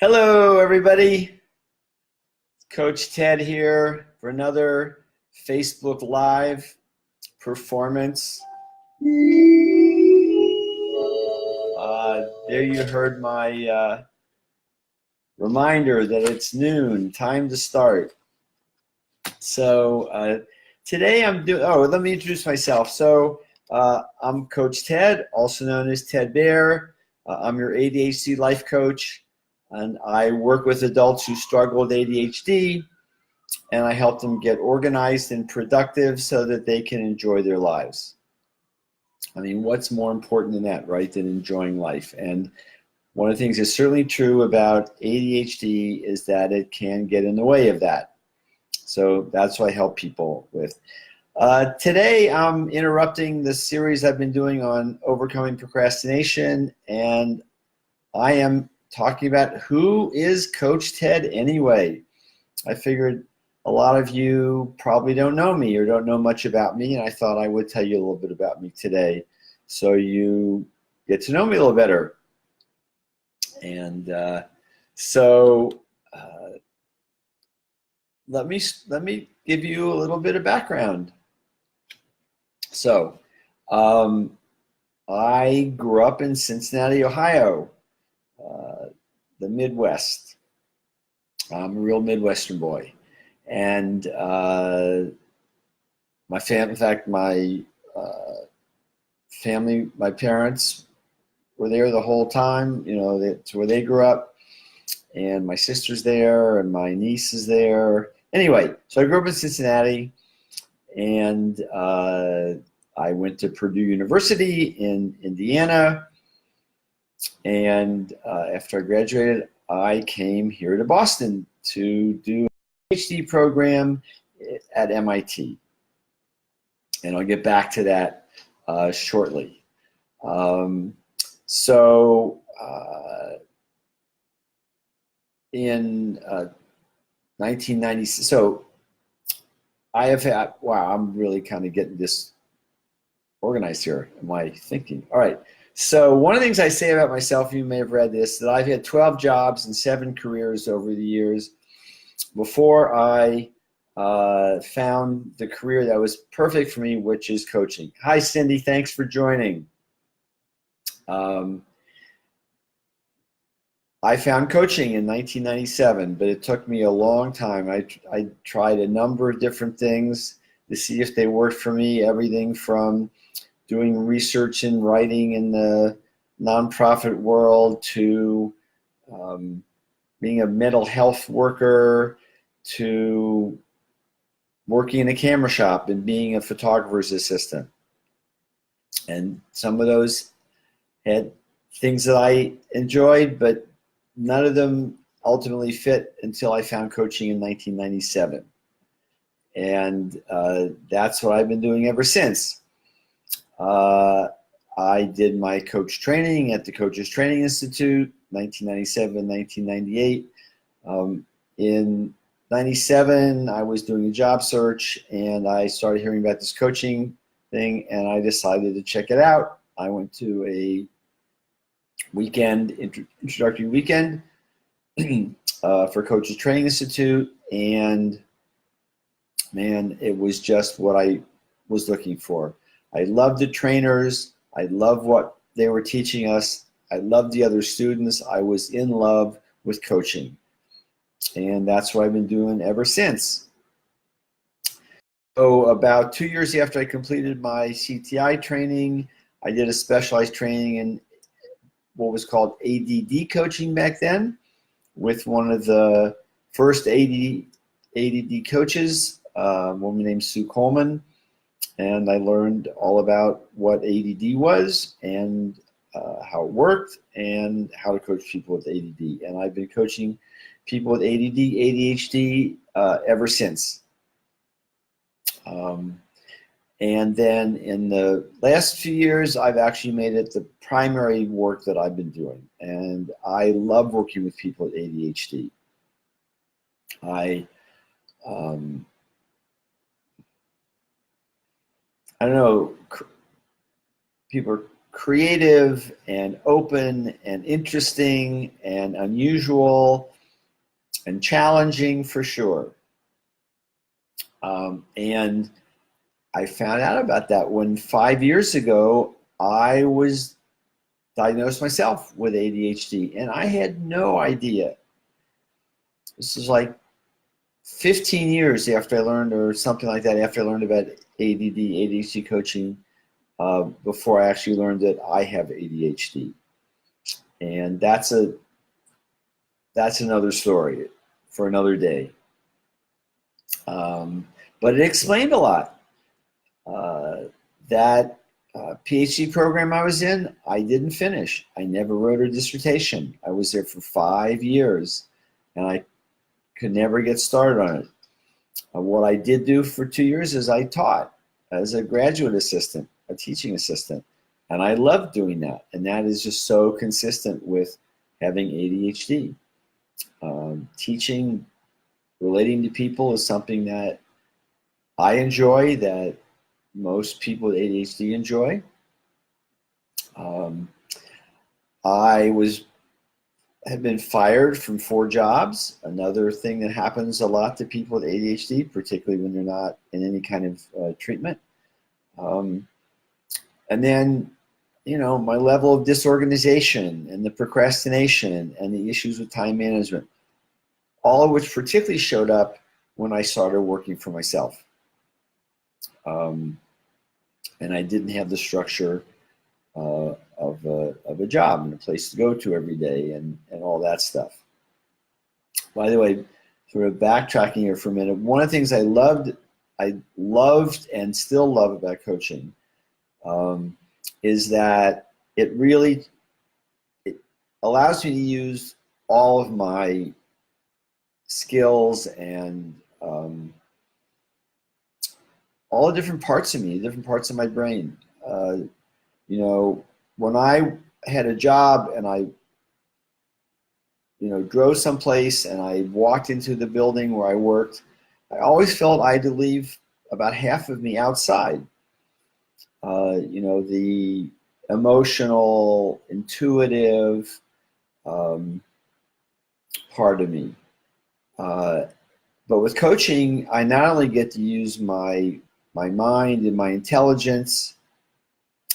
Hello, everybody. Coach Ted here for another Facebook Live performance. There you heard my reminder that it's noon, time to start. So today I'm doing, let me introduce myself. So I'm Coach Ted, also known as Ted Bear. I'm your ADHD life coach, and I work with adults who struggle with ADHD, and I help them get organized and productive so that they can enjoy their lives. I mean, what's more important than that, right, than enjoying life? And one of the things that's certainly true about ADHD is that it can get in the way of that. So that's what I help people with. Today, I'm interrupting the series I've been doing on overcoming procrastination, and I am talking about who is Coach Ted anyway. I figured a lot of you probably don't know me or don't know much about me, and I thought I would tell you a little bit about me today so you get to know me a little better. And let me give you a little bit of background. So I grew up in Cincinnati, Ohio, the Midwest. I'm a real Midwestern boy. And my family, my parents were there the whole time. You know, that's where they grew up. And my sister's there, and my niece is there. Anyway, so I grew up in Cincinnati, and I went to Purdue University in Indiana. And after I graduated, I came here to Boston to do a PhD program at MIT. And I'll get back to that shortly. In 1996, so I have had, wow, I'm really kind of getting this organized here in my thinking. All right. So one of the things I say about myself, you may have read this, that I've had 12 jobs and 7 careers over the years before I found the career that was perfect for me, which is coaching. Hi, Cindy. Thanks for joining. I found coaching in 1997, but it took me a long time. I tried a number of different things to see if they worked for me, everything from doing research and writing in the nonprofit world to being a mental health worker to working in a camera shop and being a photographer's assistant. And some of those had things that I enjoyed, but none of them ultimately fit until I found coaching in 1997. And that's what I've been doing ever since. I did my coach training at the Coaches Training Institute, 1997, 1998. In 97, I was doing a job search, and I started hearing about this coaching thing, and I decided to check it out. I went to a weekend, introductory weekend for Coaches Training Institute, and man, it was just what I was looking for. I loved the trainers. I loved what they were teaching us. I loved the other students. I was in love with coaching. And that's what I've been doing ever since. So about 2 years after I completed my CTI training, I did a specialized training in what was called ADD coaching back then with one of the first ADD coaches, a woman named Sue Coleman. And I learned all about what ADD was and how it worked and how to coach people with ADD. And I've been coaching people with ADD, ADHD ever since. And then in the last few years, I've actually made it the primary work that I've been doing. And I love working with people with ADHD. I don't know, people are creative and open and interesting and unusual and challenging for sure. And I found out about that when 5 years ago I was diagnosed myself with ADHD, and I had no idea. This is like 15 years after I learned, or something like that, after I learned about ADD, ADHD coaching, before I actually learned that I have ADHD. And that's another story for another day. But it explained a lot. That PhD program I was in, I didn't finish. I never wrote a dissertation. I was there for 5 years, and I could never get started on it. What I did do for 2 years is I taught as a graduate assistant, a teaching assistant, and I loved doing that. And that is just so consistent with having ADHD. Teaching, relating to people is something that I enjoy, that most people with ADHD enjoy. I had been fired from 4 jobs. Another thing that happens a lot to people with ADHD, particularly when they're not in any kind of treatment. And then, my level of disorganization and the procrastination and the issues with time management, all of which particularly showed up when I started working for myself. And I didn't have the structure of a job and a place to go to every day and all that stuff. By the way, sort of backtracking here for a minute, one of the things I loved and still love about coaching is that it allows me to use all of my skills and all the different parts of me, different parts of my brain. When I had a job and I, drove someplace and I walked into the building where I worked, I always felt I had to leave about half of me outside. The emotional, intuitive part of me. But with coaching, I not only get to use my mind and my intelligence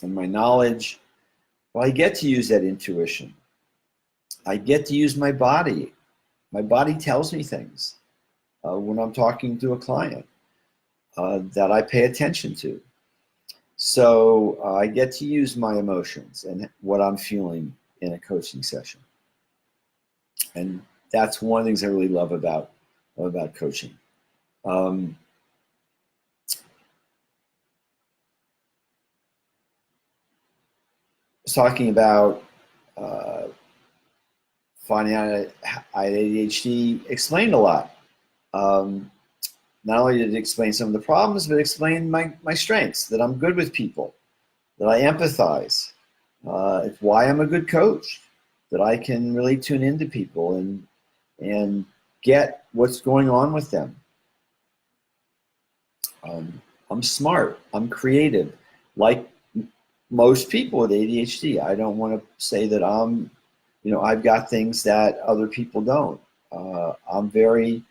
and my knowledge, well, I get to use that intuition. I get to use my body. My body tells me things when I'm talking to a client that I pay attention to. So I get to use my emotions and what I'm feeling in a coaching session. And that's one of the things I really love about coaching. Talking about finding out I had ADHD explained a lot. Not only did it explain some of the problems, but it explained my strengths, that I'm good with people, that I empathize. It's why I'm a good coach, that I can really tune into people and get what's going on with them. I'm smart. I'm creative. Like most people with ADHD, I don't want to say that I've got things that other people don't. I'm very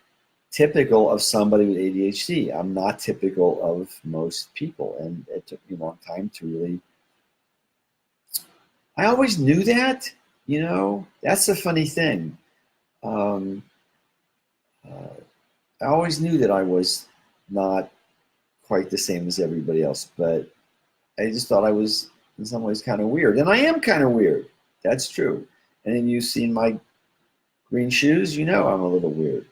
typical of somebody with ADHD. I'm not typical of most people, and it took me a long time to really. I always knew that, That's the funny thing. I always knew that I was not quite the same as everybody else, but I just thought I was in some ways kind of weird, and I am kind of weird. That's true. And then you've seen my green shoes, I'm a little weird.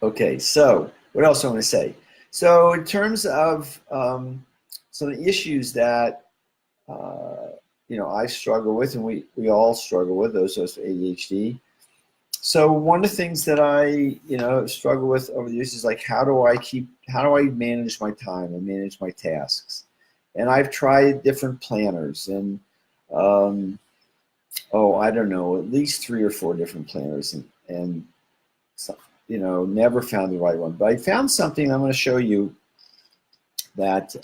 Okay, so what else I want to say? So in terms of some of the issues that I struggle with, and we all struggle with, those with ADHD. So one of the things that I struggle with over the years is like, how do I manage my time and manage my tasks? And I've tried different planners, and I don't know, at least 3 or 4 different planners, and never found the right one. But I found something I'm going to show you that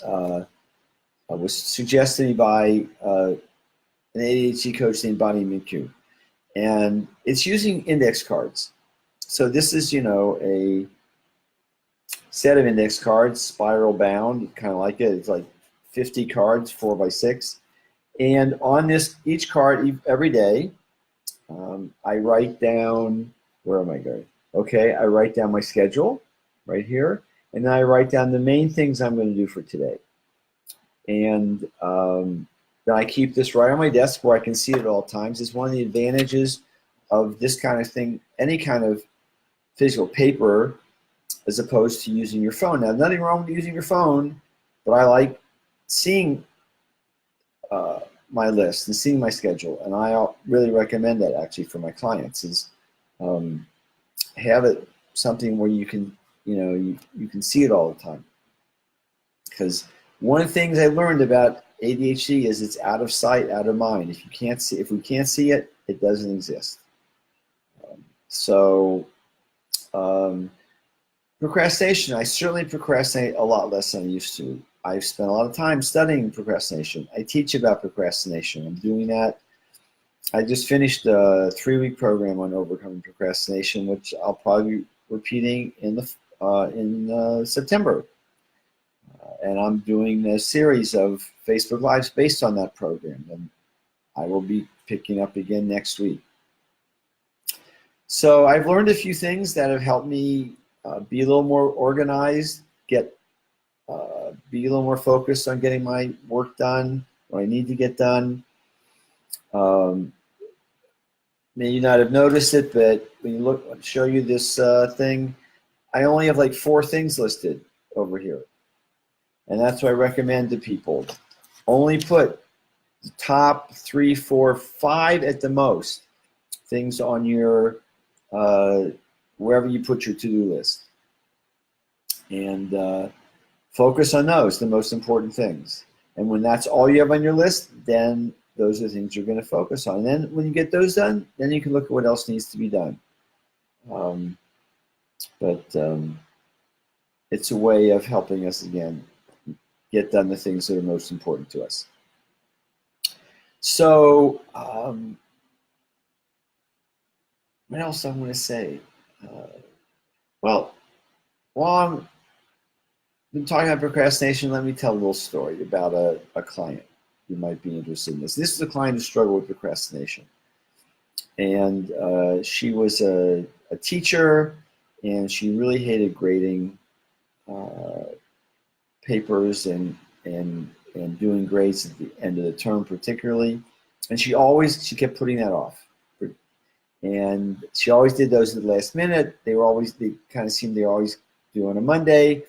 was suggested to me by an ADHD coach named Bonnie McHugh. And it's using index cards. So this is, a set of index cards, spiral bound, kind of like it. It's like 50 cards, 4x6. And on this, each card, every day, I write down, where am I going? Okay, I write down my schedule right here, and then I write down the main things I'm going to do for today. And then I keep this right on my desk where I can see it at all times. It's one of the advantages of this kind of thing, any kind of physical paper, as opposed to using your phone. Now, nothing wrong with using your phone, but I like seeing my list and seeing my schedule, and I really recommend that actually for my clients is have it something where you can, you can see it all the time. Because one of the things I learned about ADHD is it's out of sight, out of mind. If we can't see it, it doesn't exist. Procrastination. I certainly procrastinate a lot less than I used to. I've spent a lot of time studying procrastination. I teach about procrastination. I'm doing that. I just finished a 3-week program on overcoming procrastination, which I'll probably be repeating in September. And I'm doing a series of Facebook Lives based on that program, and I will be picking up again next week. So I've learned a few things that have helped me be a little more organized, be a little more focused on getting my work done, what I need to get done. May you not have noticed it, but when you look, I'll show you this thing. I only have like 4 things listed over here. And that's what I recommend to people. Only put the top 3, 4, 5 at the most things on your, wherever you put your to-do list. And focus on those, the most important things. And when that's all you have on your list, then those are the things you're going to focus on. And then when you get those done, then you can look at what else needs to be done. It's a way of helping us, again, get done the things that are most important to us. So, what else I want to say? Well, while I'm been talking about procrastination, let me tell a little story about a client who might be interested in this. This is a client who struggled with procrastination. And she was a teacher, and she really hated grading papers and doing grades at the end of the term particularly. And she kept putting that off. And she always did those at the last minute. They kind of seemed they always do on a Monday.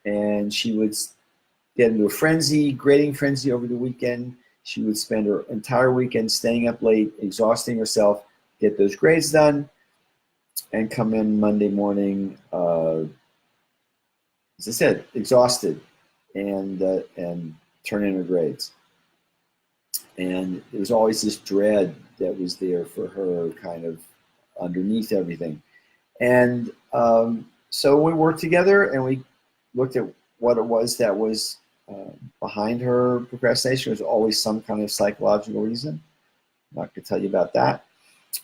And she would get into a grading frenzy over the weekend. She would spend her entire weekend staying up late, exhausting herself, get those grades done, and come in Monday morning, as I said, exhausted, and turn in her grades. And there was always this dread that was there for her, kind of underneath everything. And so we worked together, and we looked at what it was that was behind her procrastination. There was always some kind of psychological reason. I'm not going to tell you about that.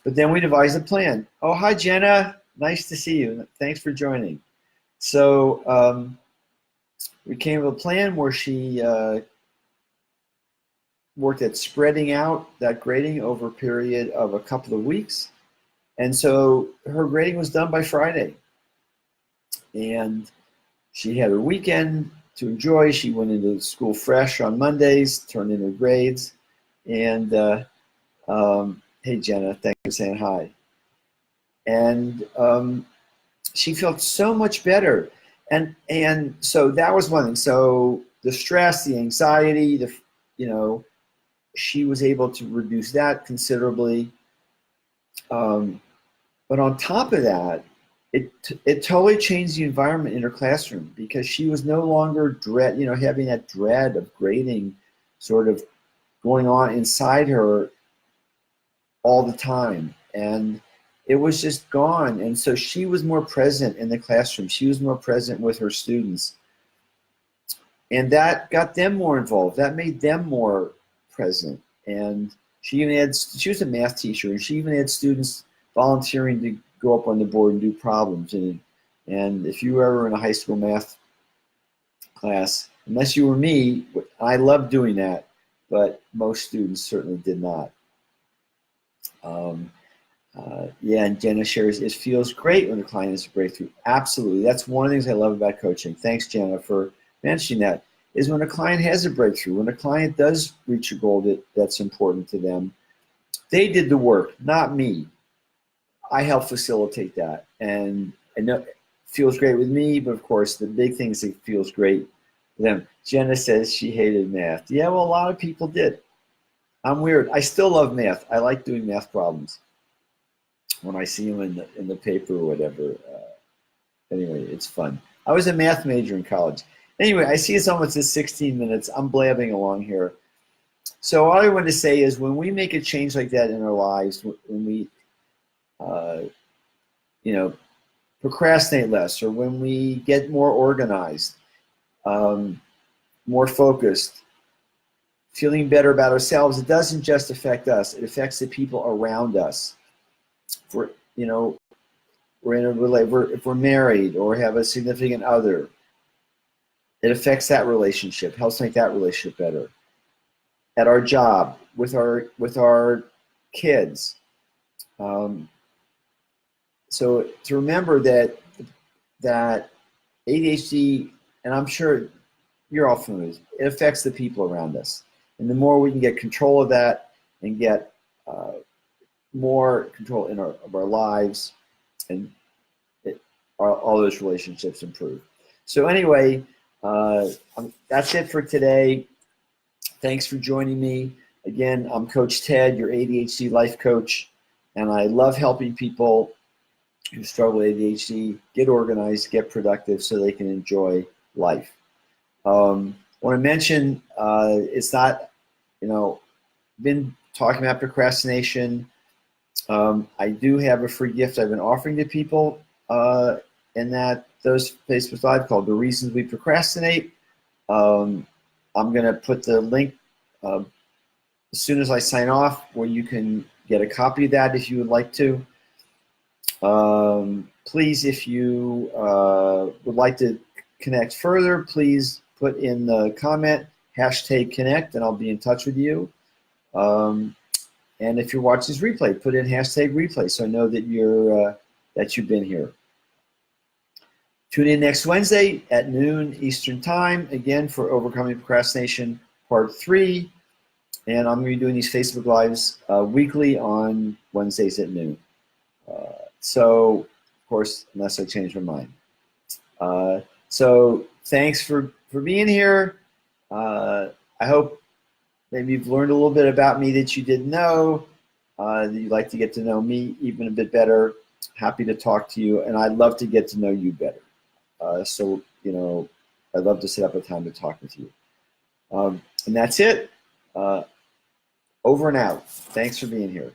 But then we devised a plan. Oh, hi, Jenna. Nice to see you. Thanks for joining. So we came up with a plan where she worked at spreading out that grading over a period of a couple of weeks. And so her grading was done by Friday. And she had her weekend to enjoy. She went into school fresh on Mondays, turned in her grades. And hey, Jenna, thanks for saying hi. And she felt so much better. And so that was one thing. So the stress, the anxiety, she was able to reduce that considerably. But on top of that, it totally changed the environment in her classroom, because she was no longer having that dread of grading sort of going on inside her all the time. And it was just gone. And so she was more present in the classroom. She was more present with her students. And that got them more involved. That made them more present. And she was a math teacher, and she even had students volunteering to go up on the board and do problems. And if you were ever in a high school math class, unless you were me, I loved doing that, but most students certainly did not. Yeah, and Jenna shares, it feels great when a client has a breakthrough. Absolutely. That's one of the things I love about coaching. Thanks, Jenna, for mentioning that, is when a client has a breakthrough, when a client does reach a goal that's important to them, they did the work, not me. I help facilitate that. And I know it feels great with me, but of course, the big thing is it feels great for them. Jenna says she hated math. Yeah, well, a lot of people did. I'm weird. I still love math. I like doing math problems when I see them in the paper or whatever. Anyway, it's fun. I was a math major in college. Anyway, I see it's almost at 16 minutes. I'm blabbing along here. So all I want to say is when we make a change like that in our lives, when we, procrastinate less, or when we get more organized, more focused, feeling better about ourselves, it doesn't just affect us. It affects the people around us. If we're married or have a significant other, it affects that relationship, helps make that relationship better. At our job, with our kids. So to remember that ADHD, and I'm sure you're all familiar, it affects the people around us. And the more we can get control of that and get more control of our lives, and all those relationships improve. So anyway, that's it for today. Thanks for joining me. Again, I'm Coach Ted, your ADHD life coach, and I love helping people who struggle with ADHD get organized, get productive, so they can enjoy life. I want to mention, it's not, been talking about procrastination. I do have a free gift I've been offering to people in those Facebook Live called The Reasons We Procrastinate. I'm going to put the link as soon as I sign off, where you can get a copy of that if you would like to. Please, if you would like to connect further, please put in the comment #connect, and I'll be in touch with you. And if you're watching this replay, put in #replay so I know that you've been here. Tune in next Wednesday at noon Eastern Time, again, for Overcoming Procrastination Part 3. And I'm going to be doing these Facebook Lives weekly on Wednesdays at noon. So, of course, unless I change my mind. So thanks for being here. I hope maybe you've learned a little bit about me that you didn't know, that you'd like to get to know me even a bit better. Happy to talk to you, and I'd love to get to know you better. So, I'd love to set up a time to talk with you. And that's it. Over and out. Thanks for being here.